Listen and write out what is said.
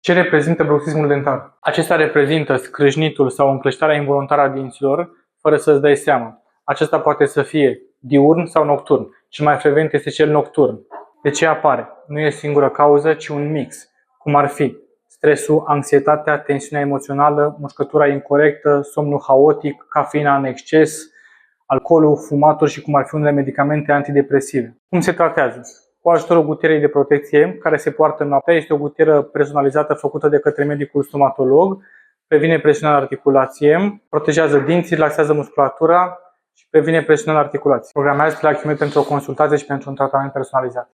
Ce reprezintă bruxismul dentar? Acesta reprezintă scrâșnitul sau încleștarea involuntară a dinților fără să-ți dai seama. Acesta poate să fie diurn sau nocturn. Cel mai frecvent este cel nocturn. De ce apare? Nu e singură cauză, ci un mix, cum ar fi stresul, anxietatea, tensiunea emoțională, mușcătura incorectă, somnul haotic, cafeina în exces, alcoolul, fumatul și cum ar fi unele medicamente antidepresive. Cum se tratează? Cu ajutorul gutierei de protecție, care se poartă noaptea, este o gutieră personalizată făcută de către medicul stomatolog, previne presiunea în articulație, protejează dinții, relaxează musculatura și previne presiunea în articulație. Programează-te la Acumed pentru o consultație și pentru un tratament personalizat.